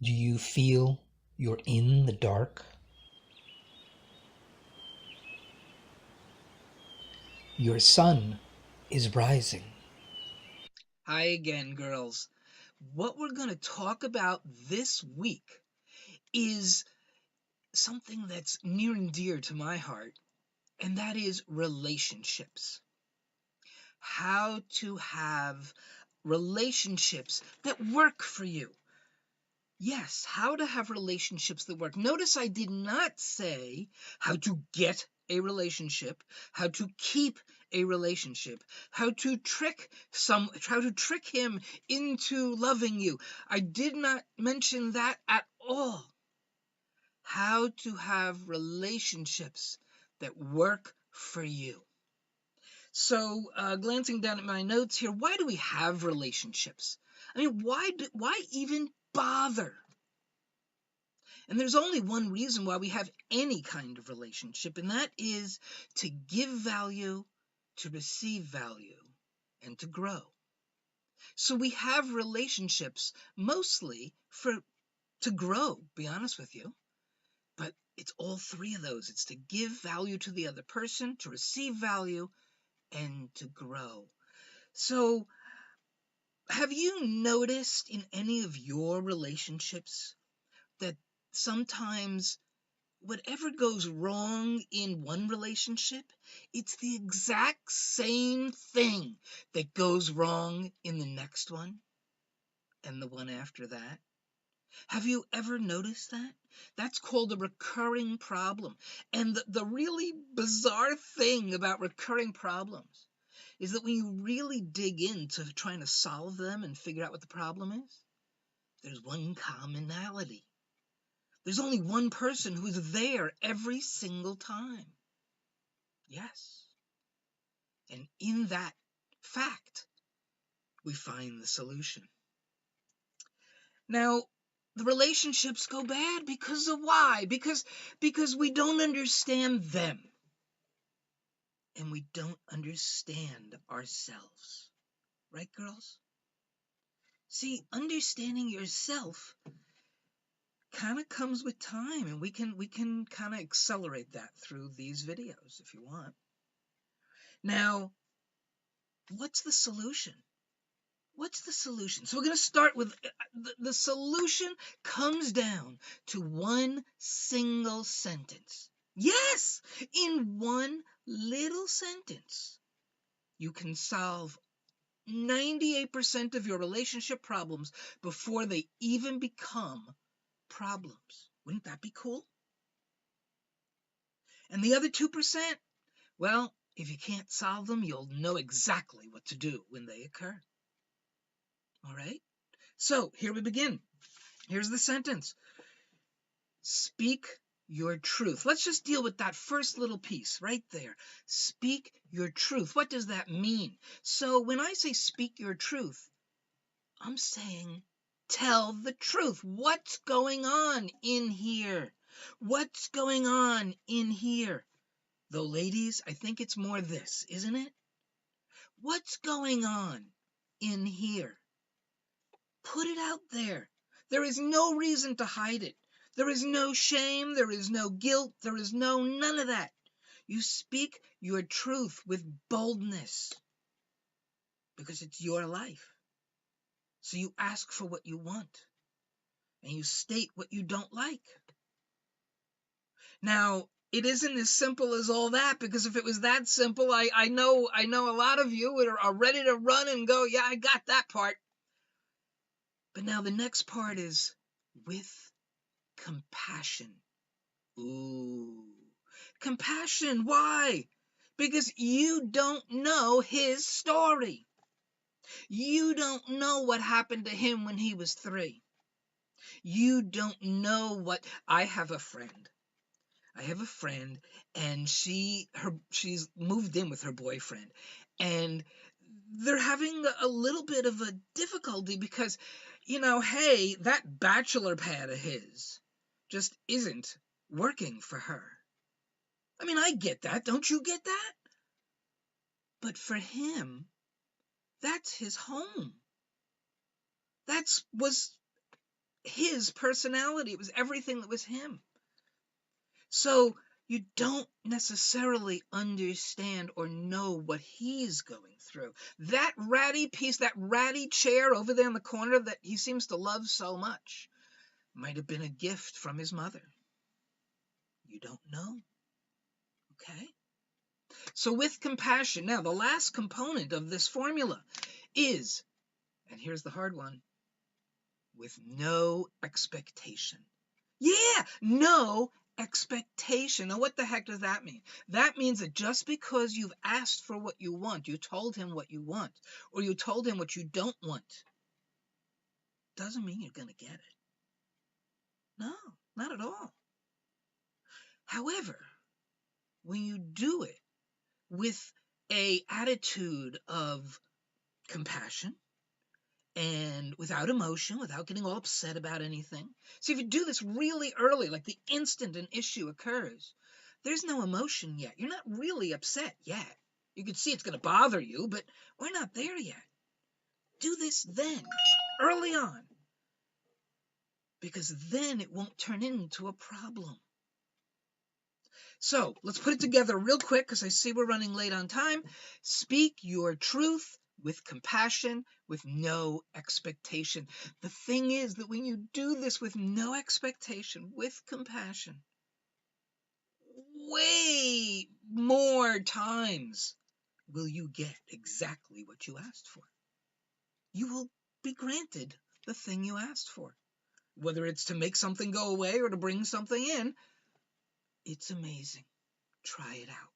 Do you feel you're in the dark? Your sun is rising. Hi again, girls. What we're going to talk about this week is something that's near and dear to my heart, and that is relationships. How to have relationships that work for you. Yes, how to have relationships that work. Notice I did not say how to get a relationship, how to keep a relationship, how to trick him into loving you. I did not mention that at all. How to have relationships that work for you. So, glancing down at my notes here, why do we have relationships? I mean, why even bother? And there's only one reason why we have any kind of relationship, and that is to give value, to receive value, and to grow. So we have relationships mostly to grow, be honest with you. But it's all three of those. It's to give value to the other person, to receive value, and to grow. So have you noticed in any of your relationships that sometimes whatever goes wrong in one relationship, it's the exact same thing that goes wrong in the next one and the one after that? Have you ever noticed that? That's called a recurring problem. And the really bizarre thing about recurring problems is that when you really dig into trying to solve them and figure out what the problem is, there's one commonality. There's only one person who's there every single time. Yes. And in that fact, we find the solution. Now, the relationships go bad because of why? Because we don't understand them. And we don't understand ourselves. Right, girls? See, understanding yourself kind of comes with time, and we can kind of accelerate that through these videos if you want. Now, what's the solution? What's the solution? So we're going to start with the solution comes down to one single sentence. Yes, in one little sentence, you can solve 98% of your relationship problems before they even become problems. Wouldn't that be cool? And the other 2%, well, if you can't solve them, you'll know exactly what to do when they occur. All right? So here we begin. Here's the sentence. Speak your truth. Let's just deal with that first little piece right there. Speak your truth. What does that mean? So when I say speak your truth, I'm saying tell the truth. What's going on in here? What's going on in here? Though, ladies, I think it's more this, isn't it? What's going on in here? Put it out there. There is no reason to hide it. There is no shame. There is no guilt. There is none of that. You speak your truth with boldness because it's your life. So you ask for what you want and you state what you don't like. Now, it isn't as simple as all that, because if it was that simple, I know a lot of you are ready to run and go, yeah, I got that part. But now the next part is with compassion. Ooh, compassion. Why? Because you don't know his story. You don't know what happened to him when he was 3. You don't know what. I have a friend, and she's moved in with her boyfriend, and they're having a little bit of a difficulty because, hey, that bachelor pad of his just isn't working for her. I mean, I get that. Don't you get that? But for him, that's his home. his personality. It was everything that was him. So you don't necessarily understand or know what he's going through. That ratty piece, that ratty chair over there in the corner that he seems to love so much, might have been a gift from his mother. You don't know. Okay? So with compassion, now the last component of this formula is, and here's the hard one, with no expectation. Yeah, no expectation. Now, what the heck does that mean? That means that just because you've asked for what you want, you told him what you want, or you told him what you don't want, doesn't mean you're going to get it. No, not at all. However, when you do it with an attitude of compassion, and without emotion, without getting all upset about anything. See, if you do this really early, like the instant an issue occurs, there's no emotion yet. You're not really upset yet. You can see it's going to bother you, but we're not there yet. Do this then, early on, because then it won't turn into a problem. So let's put it together real quick because I see we're running late on time. Speak your truth with compassion, with no expectation. The thing is that when you do this with no expectation, with compassion, way more times will you get exactly what you asked for. You will be granted the thing you asked for. Whether it's to make something go away or to bring something in, it's amazing. Try it out.